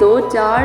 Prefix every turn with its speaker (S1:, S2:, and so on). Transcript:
S1: 2-4